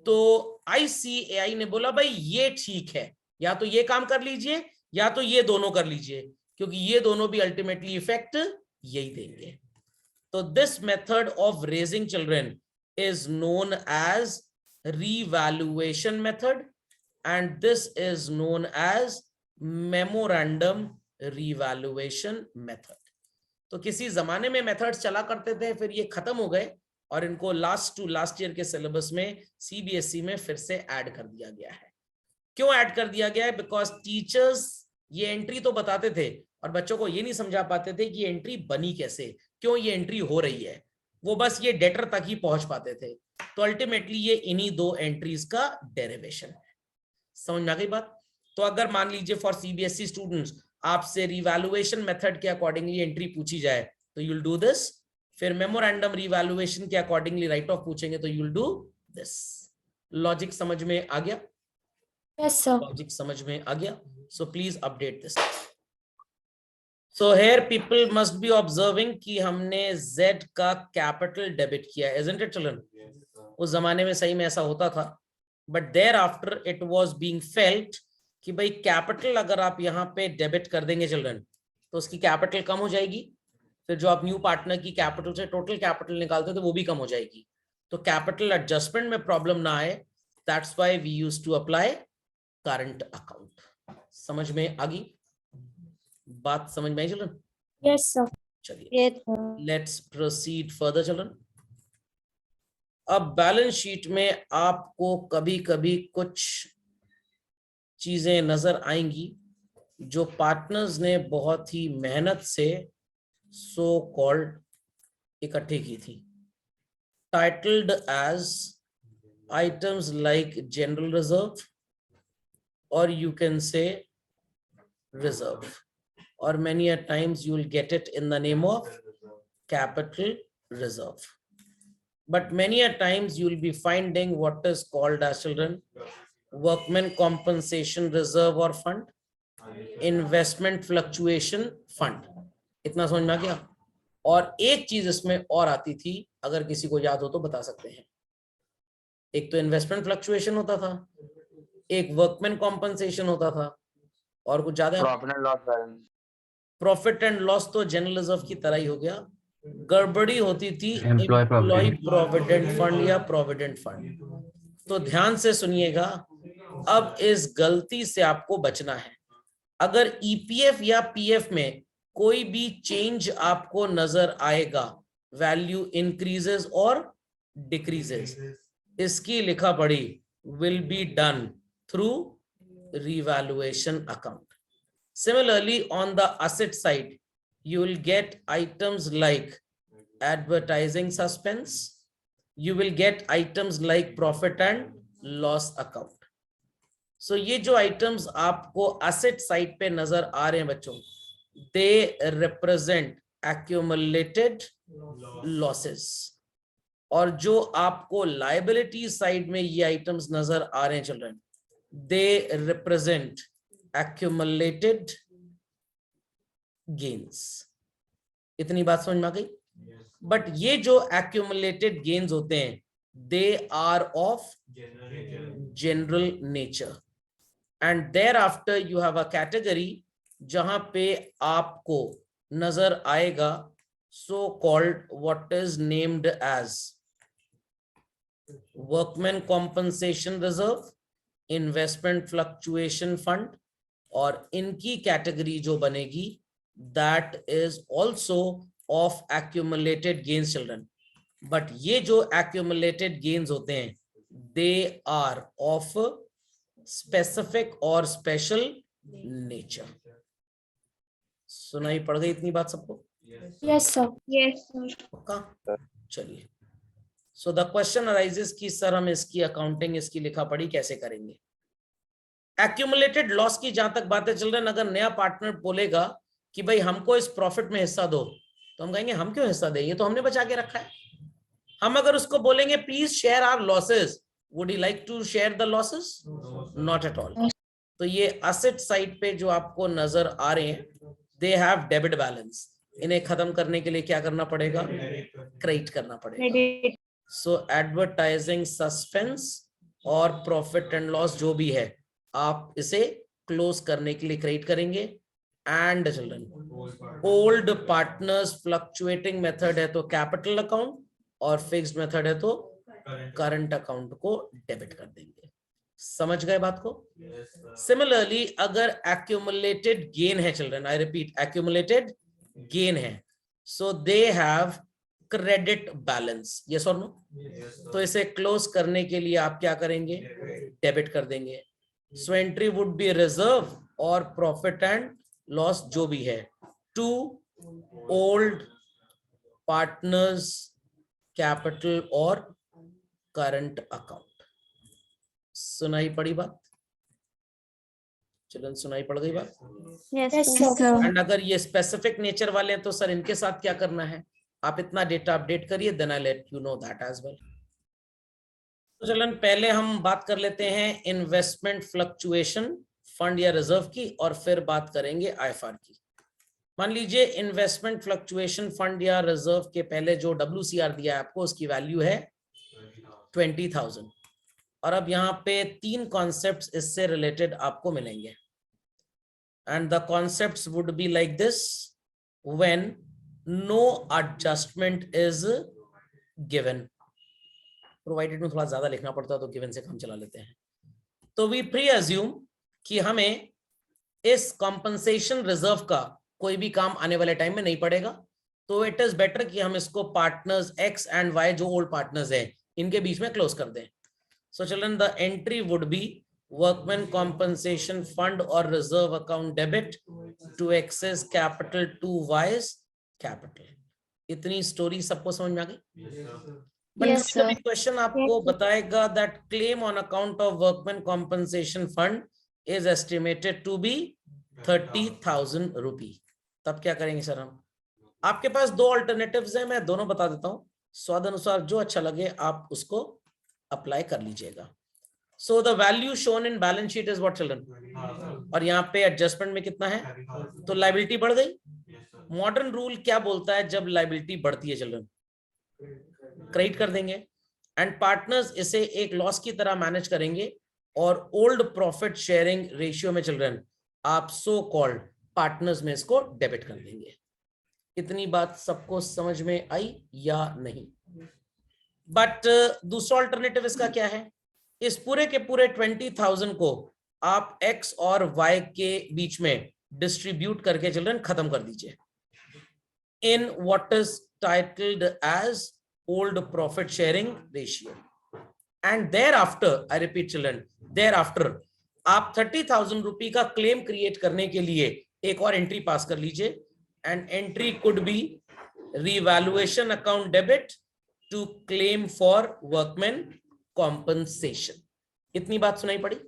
तो ICAI ने बोला भाई ये ठीक है, या तो ये काम कर लीजिए या तो ये दोनों कर लीजिए, क्योंकि ये दोनों भी अल्टीमेटली इफेक्ट यही देंगे. तो this method of raising children is known as revaluation method and this is known as memorandum revaluation method. तो किसी जमाने में मेथड्स चला करते थे, फिर ये खत्म हो गए और इनको लास्ट ईयर के सिलेबस में CBSE में फिर से ऐड कर दिया गया है. क्यों ऐड कर दिया गया है? बिकॉज टीचर्स ये एंट्री तो बताते थे और बच्चों को ये नहीं समझा पाते थे कि एंट्री बनी कैसे, क्यों ये एंट्री हो रही है. वो बस ये डेटर तक ही पहुंच पाते थे. तो अल्टीमेटली ये इन्हीं दो एंट्रीज का डेरिवेशन है. समझ में आ गई बात? तो अगर मान लीजिए फॉर CBSE स्टूडेंट्स आपसे रिवैल्यूएशन मेथड के अकॉर्डिंगली एंट्री पूछी जाए तो यू विल डू दिस. फिर मेमोरेंडम रिवैल्यूएशन के अकॉर्डिंगली राइट ऑफ पूछेंगे तो you will do this. Logic समझ में आ गया? Yes, sir. लॉजिक समझ में आ गया. So please update this. So here people must be observing कि हमने Z का कैपिटल डेबिट किया है, isn't it children? उस जमाने में सही में ऐसा होता था, but thereafter it was being felt कि भाई कैपिटल अगर आप यहाँ पे डेबिट कर देंगे चिल्ड्रन तो उसकी कैपिटल कम हो जाएगी, फिर जो आप न्यू पार्टनर की कैपिटल से टोटल कैपिटल निकालते हो तो वो भी कम हो जाएगी, तो कैपिटल एडजस्टमेंट में प्रॉब्लम ना आए, that's why we used to apply current account. समझ में आ गई बात? समझ में आई चिल्ड्रन? Yes, sir. चलिए Yes, sir. Let's proceed further children. अब बैलेंस शीट में आपको कभी कभी कुछ चीजें नजर आएंगी जो पार्टनर्स ने बहुत ही मेहनत से सो कॉल्ड इकट्ठे की थी, titled as items like general reserve और यू कैन से रिजर्व, और many a times you will get it in the name of capital reserve, but many a times you will be finding what is called as children workman compensation reserve or fund, investment fluctuation fund। इतना समझ में आ गया? और एक चीज इसमें और आती थी, अगर किसी को याद हो तो बता सकते हैं। एक तो इन्वेस्टमेंट फ्लक्चुएशन होता था, एक वर्कमैन कॉम्पनसेशन होता था, और कुछ ज्यादा प्रॉफिट एंड लॉस तो जनरल रिजर्व की तरह ही हो गया। गड़बड़ी होती थी एम्प्लॉय प्रोविडेंट फंड या प्रोविडेंट फंड। तो ध्यान से सुनिएगा, अब इस गलती से आपको बचना है। अगर ईपीएफ या पीएफ में कोई भी चेंज आपको नजर आएगा, वैल्यू इंक्रीजेस और डिक्रीजेस, इसकी लिखा पढ़ी will be done through revaluation account. Similarly, on the asset side, you will get items like advertising suspense. You will get items like profit and loss account. So ये जो items आपको asset side पे नजर आ रहे हैं बच्चों, they represent accumulated losses. और जो आपको liability side में ये items नजर आ रहे हैं children, they represent accumulated gains। इतनी बात समझ में आ गई? बट ये जो accumulated gains होते हैं, they are of general nature, and thereafter you have a category जहां पे आपको नजर आएगा so called what is named as workman compensation reserve, investment fluctuation fund, और इनकी कैटेगरी जो बनेगी that is also of accumulated gains children। but ये जो accumulated gains होते हैं, they are of specific और special nature। सुनाई पड़ गई इतनी बात सबको? Yes, sir. Yes, sir. पक्का? चलिए, so the question arises कि सर हम इसकी अकाउंटिंग, इसकी लिखा पढ़ी कैसे करेंगे? एक्यूमुलेटेड लॉस की जहां तक बातें चल रही है, अगर नया पार्टनर बोलेगा कि भाई हमको इस प्रॉफिट में हिस्सा दो, तो हम कहेंगे हम क्यों हिस्सा दें, ये तो हमने बचा के रखा है। हम अगर उसको बोलेंगे please share our losses, would you like to share the losses? Not at all. तो ये एसेट साइड पे जो आपको नजर आ रहे हैं, दे हैव डेबिट बैलेंस, इन्हें खत्म करने के लिए क्या करना पड़ेगा? क्रेडिट करना पड़ेगा। सो एडवर्टाइजिंग सस्पेंस और प्रॉफिट एंड लॉस जो भी है, आप इसे क्लोज करने के लिए क्रेडिट करेंगे। And children, old partners fluctuating method है तो कैपिटल अकाउंट, और फिक्स्ड मेथड है तो करंट अकाउंट को डेबिट कर देंगे। समझ गए बात को? सिमिलरली अगर एक्यूमुलेटेड गेन है children, I repeat accumulated gain है, so they have credit balance, yes और नो? तो इसे क्लोज करने के लिए आप क्या करेंगे? डेबिट कर देंगे। So entry would B reserve और प्रॉफिट एंड लॉस जो भी है टू ओल्ड पार्टनर्स कैपिटल और करंट अकाउंट। सुनाई पड़ी बात? चलन सुनाई पड़ गई बात? Yes, sir. एंड अगर ये स्पेसिफिक नेचर वाले हैं तो सर इनके साथ क्या करना है? आप इतना डेटा अपडेट करिए, then I let you know that as well. तो चलन पहले हम बात कर लेते हैं इन्वेस्टमेंट फ्लक्चुएशन फंड या रिजर्व की, और फिर बात करेंगे आईएफआर की। मान लीजिए इन्वेस्टमेंट फ्लक्चुएशन फंड या रिजर्व के पहले जो WCR दिया है आपको, उसकी वैल्यू है 20,000। और अब यहाँ पे 3 कॉन्सेप्ट्स इससे रिलेटेड आपको मिलेंगे, and the concepts would be like this: when no adjustment is given, provided में थोड़ा ज्यादा लिखना पड़ता है तो गिवन से काम चला लेते हैं। तो वी प्री अज्यूम कि हमें इस कॉम्पनसेशन रिजर्व का कोई भी काम आने वाले टाइम में नहीं पड़ेगा, तो इट इज बेटर कि हम इसको पार्टनर्स X एंड Y जो ओल्ड पार्टनर्स हैं इनके बीच में क्लोज कर दें। So children, the entry would be workman compensation fund और reserve account debit to excess capital to wise capital. इतनी स्टोरी सबको समझ में आ गई? But Yes, sir. क्वेश्चन आपको बताएगा that claim on account of workman compensation fund is estimated to be 30,000 rupee. तब क्या करेंगे सर हम? आपके पास 2 अल्टरनेटिव्स हैं, मैं दोनों बता देता हूं, स्वाद अनुसार जो अच्छा लगे आप उसको अप्लाई कर लीजिएगा। So the value shown in balance sheet is what children, और यहाँ पे एडजस्टमेंट में कितना है, तो लायबिलिटी बढ़ गई। मॉडर्न रूल क्या बोलता है जब लायबिलिटी बढ़ती है चिल्ड्रन? क्रेडिट कर देंगे, एंड पार्टनर्स इसे एक लॉस की तरह मैनेज करेंगे, और ओल्ड प्रॉफिट शेयरिंग रेशियो में चिल्ड्रन आप सो कॉल्ड पार्टनर्स में इसको डेबिट कर देंगे। इतनी बात सबको समझ में आई या नहीं? बट दूसरा अल्टरनेटिव इसका क्या है? इस पूरे के पूरे 20,000 को आप X और Y के बीच में डिस्ट्रीब्यूट करके चिल्ड्रन खत्म कर दीजिए in what is titled as old profit sharing ratio, and thereafter, I repeat children, thereafter आप 30,000 रुपी का क्लेम क्रिएट करने के लिए एक और एंट्री पास कर लीजिए, and entry could be revaluation account debit to claim for workman compensation. इतनी बात सुनाई पड़ी?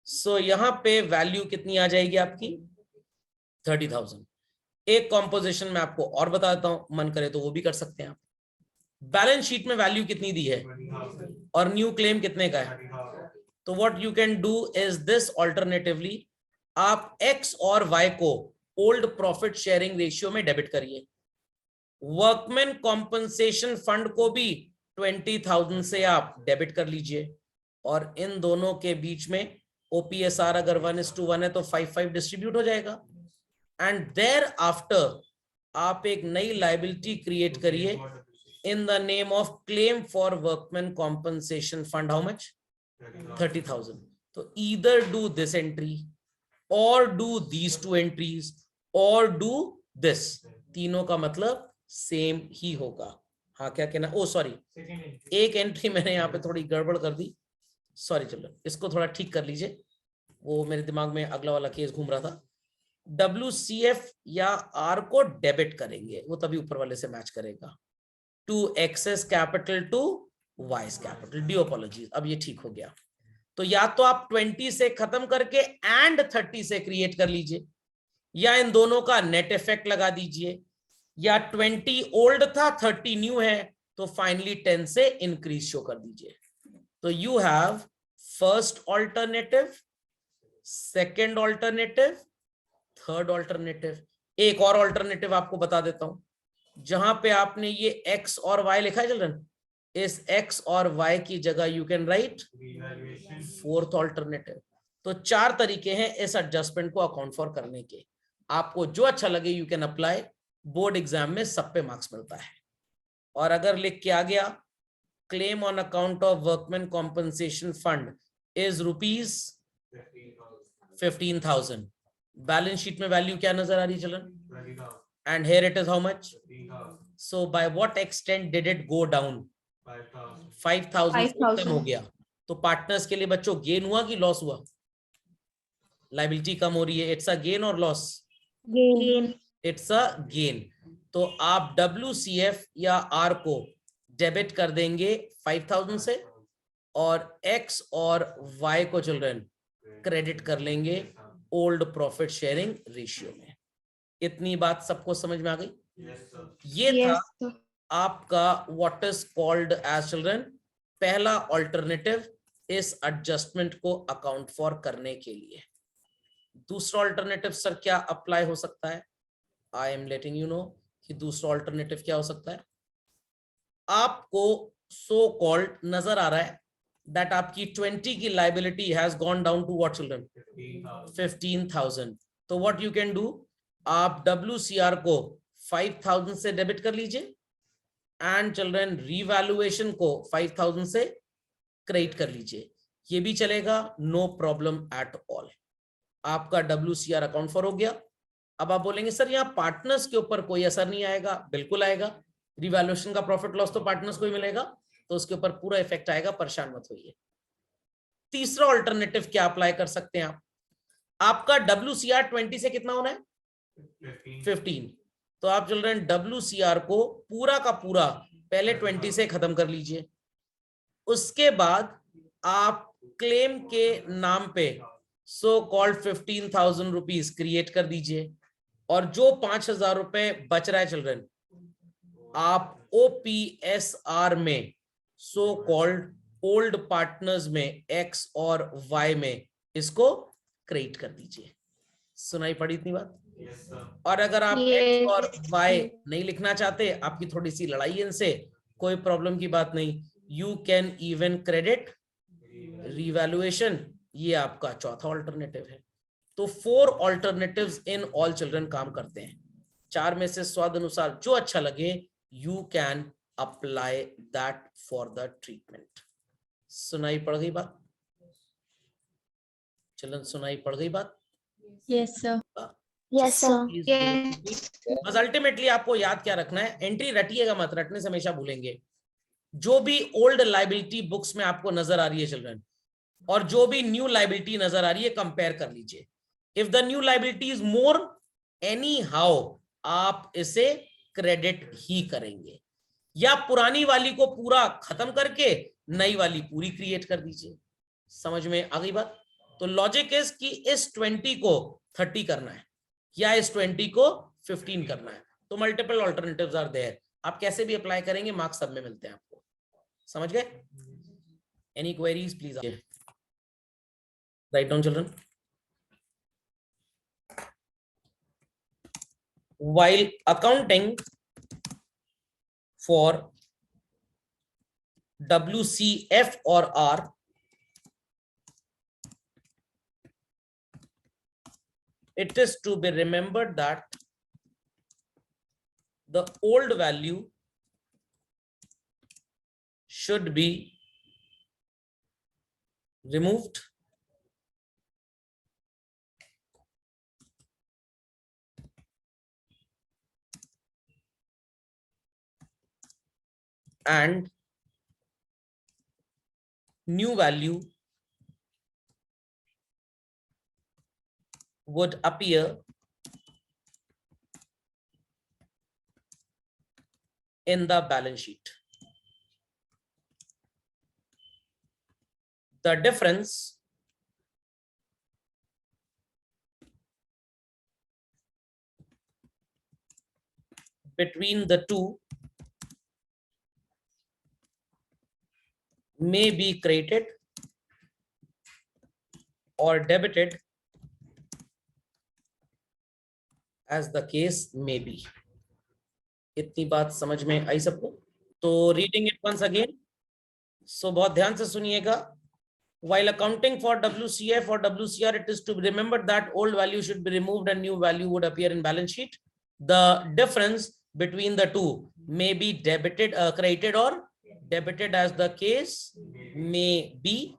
सो यहां पे वैल्यू कितनी आ जाएगी आपकी? 30,000। एक कॉम्पोजिशन में आपको और बता देता हूं, मन करे तो वो भी कर सकते हैं आप। बैलेंस शीट में वैल्यू कितनी दी है और न्यू क्लेम कितने का है? तो what you can do is this, alternatively आप X और Y को ओल्ड प्रॉफिट शेयरिंग रेशियो में डेबिट करिए, वर्कमैन कॉम्पनसेशन फंड को भी 20,000 से आप डेबिट कर लीजिए, और इन दोनों के बीच में OPSR अगर 1:1 है तो 5-5 डिस्ट्रीब्यूट हो जाएगा, एंड देयर आफ्टर आप एक नई लायबिलिटी क्रिएट करिए in the name of claim for workman compensation fund. How much? 30,000. So either do this entry or do these 2 entries or do this. तीनों का मतलब सेम ही होगा। हाँ, क्या कहना? ओ सॉरी, एक एंट्री मैंने यहाँ पे थोड़ी गड़बड़ कर दी, सॉरी। चलो इसको थोड़ा ठीक कर लीजिए, वो मेरे दिमाग में अगला वाला केस घूम रहा था। WCF या R को डेबिट करेंगे, वो तभी ऊपर वाले से मैच करेगा, to excess capital to wise capital. Due apologies, अब ये ठीक हो गया। तो या तो आप 20 से खत्म करके एंड 30 से क्रिएट कर लीजिए, या इन दोनों का नेट इफेक्ट लगा दीजिए, या 20 ओल्ड था 30 न्यू है तो फाइनली 10 से इंक्रीज शो कर दीजिए। तो you have first alternative, second alternative, third alternative. एक और ऑल्टरनेटिव आपको बता देता हूं, जहां पे आपने ये X और Y लिखा है चिल्ड्रन, इस X और Y की जगह you can write fourth alternative. तो 4 तरीके हैं इस एडजस्टमेंट को अकाउंट फॉर करने के, आपको जो अच्छा लगे you can apply. Board exam में सब पे मार्क्स मिलता है। और अगर लिख के आ गया claim on account of workman compensation fund is ₹15,000, balance sheet में वैल्यू क्या नजर आ रही है children? And here it is how much? So by what extent did it go down? 5,000 से कम हो गया। तो पार्टनर्स के लिए बच्चों गेन हुआ कि लॉस हुआ? लायबिलिटी कम हो रही है, इट्स अ गेन और loss? Gain. It's a gain. तो आप WCF या R को डेबिट कर देंगे 5,000 से, और X और Y को चिल्ड्रन क्रेडिट कर लेंगे ओल्ड प्रॉफिट शेयरिंग रेशियो में। इतनी बात सबको समझ में आ गई? ये था आपका what is called as children पहला ऑल्टरनेटिव इस एडजस्टमेंट को अकाउंट फॉर करने के लिए। दूसरा ऑल्टरनेटिव सर क्या अप्लाई हो सकता है? I am letting you know कि दूसरा ऑल्टरनेटिव क्या हो सकता है। आपको सो कॉल्ड नजर आ रहा है दैट आपकी 20 की liability has gone down to what children 15,000। तो व्हाट यू कैन डू, आप WCR को 5,000 से डेबिट कर लीजिए एंड चिल्ड्रन रीवैल्यूएशन को 5,000 से क्रेडिट कर लीजिए। ये भी चलेगा, नो प्रॉब्लम एट ऑल। आपका WCR अकाउंट फॉर हो गया। अब आप बोलेंगे सर यहाँ पार्टनर्स के ऊपर कोई असर नहीं आएगा। बिल्कुल आएगा, रिवैल्यूएशन का प्रॉफिट लॉस तो पार्टनर्स को ही मिलेगा, तो उसके ऊपर पूरा इफेक्ट आएगा, परेशान मत होइए। तीसरा ऑल्टरनेटिव क्या अप्लाई कर सकते हैं आप, आपका WCR 20 से कितना होना है 15। तो आप चिल्ड्रन WCR को पूरा का पूरा पहले 20 से खत्म कर लीजिए। उसके बाद आप क्लेम के नाम पे सो कॉल्ड 15,000 रुपीज क्रिएट कर दीजिए, और जो 5,000 रुपए बच रहा है चिल्ड्रन, आप OPSR में सो कॉल्ड ओल्ड पार्टनर्स में X और Y में इसको क्रिएट कर दीजिए। सुनाई पड़ी इतनी बात? और अगर आप X और Y नहीं लिखना चाहते, आपकी थोड़ी सी लड़ाई है इनसे, कोई प्रॉब्लम की बात नहीं, you can even credit revaluation, ये आपका चौथा ऑल्टरनेटिव है। तो 4 ऑल्टरनेटिव्स इन ऑल चिल्ड्रन काम करते हैं। 4 में से स्वाद अनुसार जो अच्छा लगे, you can apply that for the treatment. सुनाई पड़ गई बात चिल्ड्रन? सुनाई पड़ गई बात? Yes, sir. Yes, sir. बस अल्टीमेटली आपको याद क्या रखना है, एंट्री रटिएगा मत, रटने से हमेशा भूलेंगे। जो भी ओल्ड लाइबिलिटी बुक्स में आपको नजर आ रही है चिल्ड्रन, और जो भी न्यू लाइबिलिटी नजर आ रही है, कंपेयर कर लीजिए। If the new liability is more, any how आप इसे क्रेडिट ही करेंगे, या पुरानी वाली को पूरा खत्म करके नई वाली पूरी क्रिएट कर दीजिए। समझ में आ गई बात? तो लॉजिक इज कि इस 20 को 30 करना है या इस 20 को 15 करना है। तो मल्टीपल ऑल्टरनेटिव्स आर देयर, आप कैसे भी अप्लाई करेंगे, मार्क्स सब में मिलते हैं आपको। समझ गए? Any queries please write down children. While accounting for WCF or R, it is to be remembered that the old value should be removed and new value would appear in the balance sheet. The difference between the two may be credited or debited as the case may be. इतनी बात समझ में आई सबको? तो reading it once again, सो बहुत ध्यान से सुनिएगा। While accounting for WCF or WCR, it is to be remembered that old value should be removed and new value would appear in balance sheet. The difference between the two may be debited, credited or debited as the case may be,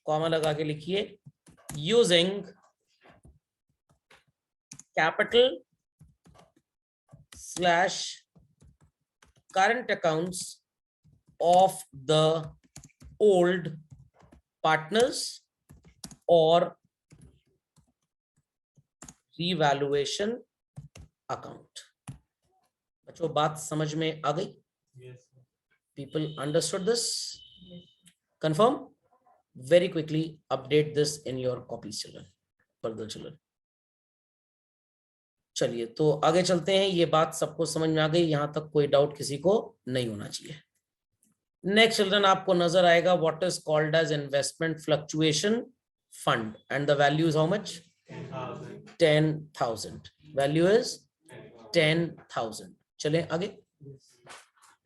comma लगा के लिखिए, using capital / current accounts of the old partners or revaluation account. बच्चों बात समझ में आ गई? People understood this? Confirm? Very quickly update this in your copies children, further children. चलिए तो आगे चलते हैं। ये बात सबको समझ में आ गई, यहां तक कोई डाउट किसी को नहीं होना चाहिए। नेक्स्ट चिल्ड्रन आपको नजर आएगा what is called as investment fluctuation fund, and the value is how much 10,000। Value is 10,000। चलें आगे।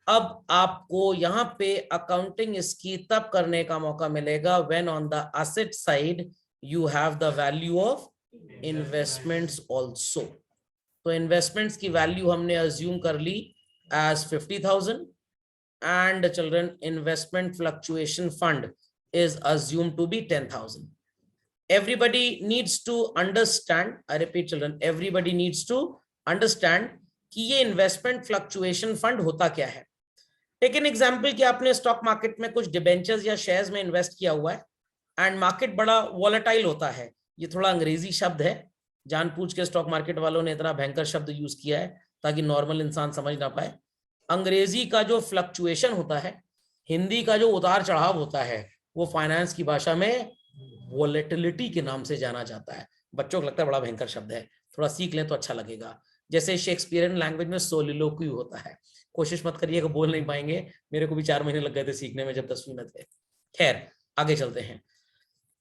अब आपको यहाँ पे अकाउंटिंग इसकी तब करने का मौका मिलेगा when on the asset side you have the value of investments also. तो इन्वेस्टमेंट्स की वैल्यू हमने अज्यूम कर ली as 50,000 and children investment fluctuation fund is assumed to be 10,000. Everybody needs to understand, I repeat children, everybody needs to understand कि ये investment fluctuation fund होता क्या है। Take an example कि आपने स्टॉक मार्केट में कुछ डिबेंचर्स या शेयर्स में इन्वेस्ट किया हुआ है एंड मार्केट बड़ा वॉलेटाइल होता है। ये थोड़ा अंग्रेजी शब्द है, जानबूझ के स्टॉक मार्केट वालों ने इतना भयंकर शब्द यूज किया है ताकि नॉर्मल इंसान समझ ना पाए। अंग्रेजी का जो फ्लक्चुएशन होता है, हिंदी का जो उतार चढ़ाव होता है, वो फाइनेंस की भाषा में वोलेटिलिटी के नाम से जाना जाता है। बच्चों को लगता है बड़ा भयंकर शब्द है, थोड़ा सीख लें तो अच्छा लगेगा। जैसे शेक्सपियरियन लैंग्वेज में सोलिलोक्वी होता है, कोशिश मत करिएगा, बोल नहीं पाएंगे, मेरे को भी 4 महीने लग गए थे सीखने में जब 10वीं में थे। खैर आगे चलते हैं।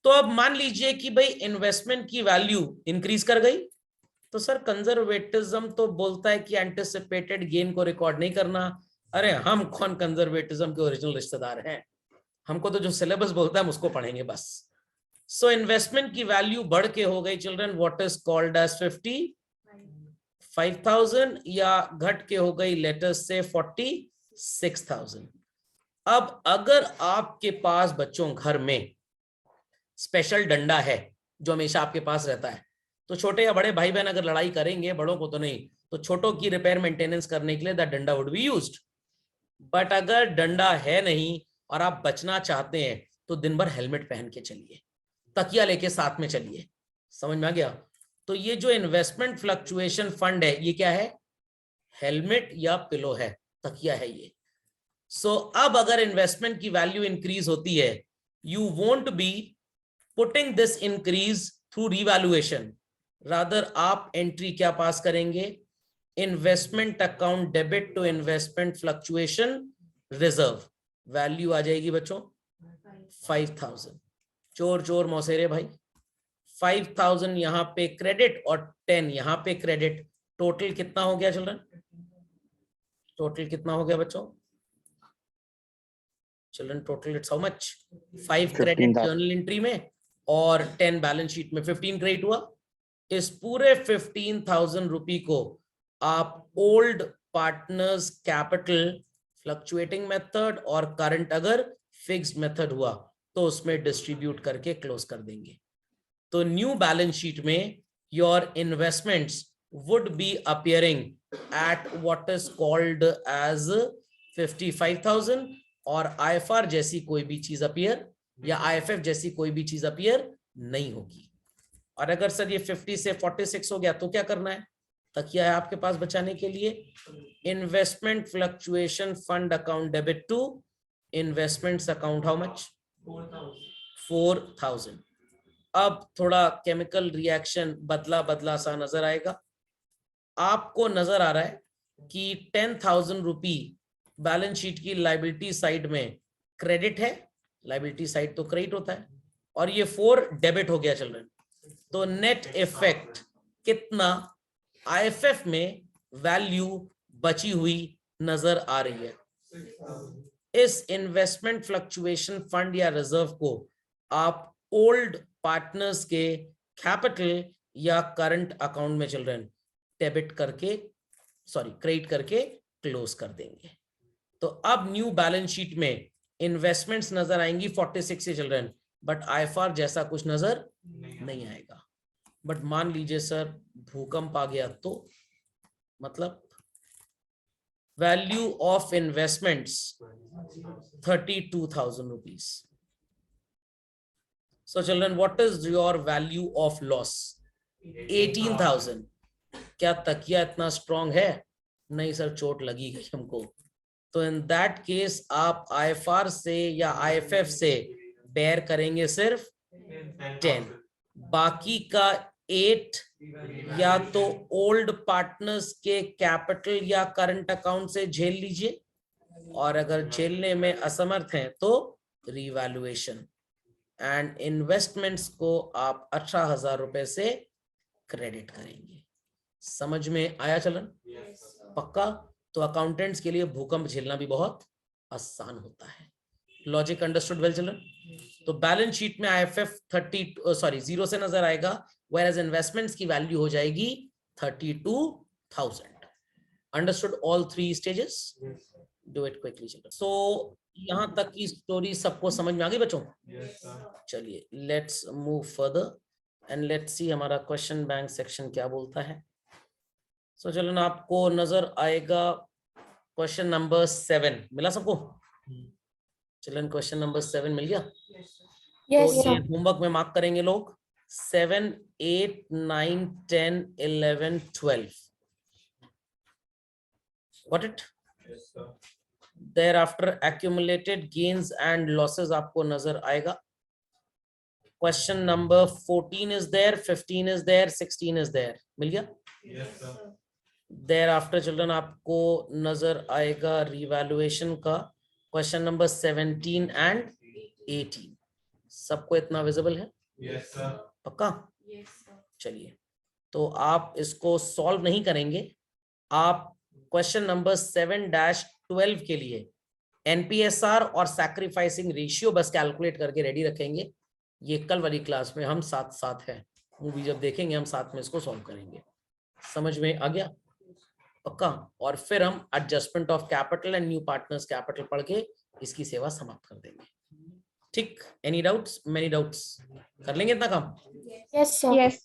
तो अब मान लीजिए कि भाई इन्वेस्टमेंट की वैल्यू इंक्रीज कर गई, तो सर कंजर्वेटिज्म तो बोलता है कि एंटिसिपेटेड गेन को रिकॉर्ड नहीं करना। अरे हम कौन कंजर्वेटिज्म के ओरिजिनल रिश्तेदार हैं, हमको तो जो सिलेबस बोलता है हम उसको पढ़ेंगे बस। सो इन्वेस्टमेंट की वैल्यू बढ़ के हो गई children what is called as 55,000 या घट के हो गई लेटेस्ट से 46,000। अब अगर आपके पास बच्चों घर में स्पेशल डंडा है जो हमेशा आपके पास रहता है, तो छोटे या बड़े भाई बहन अगर लड़ाई करेंगे, बड़ों को तो नहीं, तो छोटों की रिपेयर मेंटेनेंस करने के लिए दैट डंडा वुड बी यूज्ड। बट अगर डंडा है नहीं और आप बचना चाहते हैं तो दिन भर हेलमेट पहन के चलिए, तकिया लेके साथ में चलिए। समझ में आ गया? तो ये जो इन्वेस्टमेंट फ्लक्चुएशन फंड है ये क्या है? हेलमेट या पिलो है, तकिया है ये। सो अब अगर इन्वेस्टमेंट की वैल्यू इंक्रीज होती है, you won't be putting this increase through revaluation, rather आप एंट्री क्या पास करेंगे? Investment account debit to investment fluctuation reserve. Value आ जाएगी बच्चों 5,000। चोर चोर मौसेरे भाई, 5,000 यहां पे क्रेडिट और 10 यहां पे क्रेडिट। टोटल कितना हो गया चिल्ड्रन? टोटल कितना हो गया बच्चों? Children total it's how much? 5 credit journal entry में और 10 बैलेंस शीट में। 15 क्रेडिट हुआ। इस पूरे 15,000 रुपए को आप old partners capital fluctuating method और करंट अगर फिक्स्ड मेथड हुआ तो उसमें डिस्ट्रीब्यूट करके क्लोज कर देंगे। तो न्यू बैलेंस शीट में your investments would be appearing at what is called as 55,000 और आईएफआर जैसी कोई भी चीज अपीयर या आईएफएफ जैसी कोई भी चीज अपीयर नहीं होगी। और अगर सर ये 50 से 46 हो गया तो क्या करना है? तकिया है आपके पास बचाने के लिए। Investment fluctuation fund account debit to investments account how much? 4,000। अब थोड़ा केमिकल रिएक्शन बदला बदला सा नजर आएगा। आपको नजर आ रहा है कि 10,000 रुपी बैलेंस शीट की लाइबिलिटी साइड में क्रेडिट है, लाइबिलिटी साइड तो क्रेडिट होता है, और ये 4 डेबिट हो गया चिल्ड्रन। तो नेट इफेक्ट कितना आईएफएफ में वैल्यू बची हुई नजर आ रही है। इस इन्वेस्टमेंट फ्लक्चुएशन फंड या रिजर्व को आप ओल्ड पार्टनर्स के कैपिटल या करंट अकाउंट में चिल्ड्रन डेबिट करके क्रेडिट करके क्लोज कर देंगे। तो अब न्यू बैलेंस शीट में इन्वेस्टमेंट्स नजर आएंगी 46 से चिल्ड्रन, बट आईएफआर जैसा कुछ नजर नहीं आएगा। बट मान लीजिए सर भूकंप आ गया तो मतलब value of investments 32,000 rupees. So children what is your value of loss? 18,000। क्या तकिया इतना स्ट्रॉन्ग है? नहीं सर, चोट लगी गई हमको। तो इन दैट केस आप आईएफआर से या आईएफएफ से बेयर करेंगे सिर्फ 10, बाकी का 8 या तो ओल्ड पार्टनर्स के कैपिटल या करंट अकाउंट से झेल लीजिए, और अगर झेलने में असमर्थ हैं तो रिवैल्यूएशन। एंड इन्वेस्टमेंट्स को आप 18,000 रुपए से क्रेडिट करेंगे। समझ में आया चलन? पक्का? तो अकाउंटेंट्स के लिए भूकंप झेलना भी बहुत आसान होता है। लॉजिक अंडरस्टूड वेल चलन? तो बैलेंस शीट में IFF 0 से नजर आएगा, whereas इन्वेस्टमेंट्स की वैल्यू हो जाएगी 32,000। Understood all 3 stages? Do it quickly children. So यहां तक की स्टोरी सबको समझ में आ गई बच्चों? चलिए let's move further and let's see हमारा क्वेश्चन बैंक सेक्शन क्या बोलता है। सो चलन आपको नजर आएगा क्वेश्चन नंबर 7 मिला सबको? चलन क्वेश्चन नंबर 7 मिल गया? Yes, तो sir. ये होमवर्क में मार्क करेंगे लोग 7, 8, 9, 10, 11, 12। Got it? Thereafter accumulated gains and losses आपको नजर आएगा। Question number 14 is there, 15 is there, 16 is there। मिल गया? Yes, sir. Thereafter children आपको नजर आएगा रिवैल्यूएशन का क्वेश्चन नंबर 17 and 18। सबको इतना विजिबल है? Yes, sir. पक्का? चलिए तो आप इसको सॉल्व नहीं करेंगे, आप क्वेश्चन नंबर 7-12 के लिए NPSR और सैक्रिफाइसिंग रेशियो बस कैलकुलेट करके रेडी रखेंगे। ये कल वाली क्लास में हम साथ साथ है, मूवी जब देखेंगे हम साथ में इसको सॉल्व करेंगे। समझ में आ गया? पक्का? और फिर हम adjustment of capital and new partners capital पढ़ के इसकी सेवा समाप्त कर देंगे। ठीक? Any doubts? Many doubts? कर लेंगे इतना काम? Yes, sir. Yes.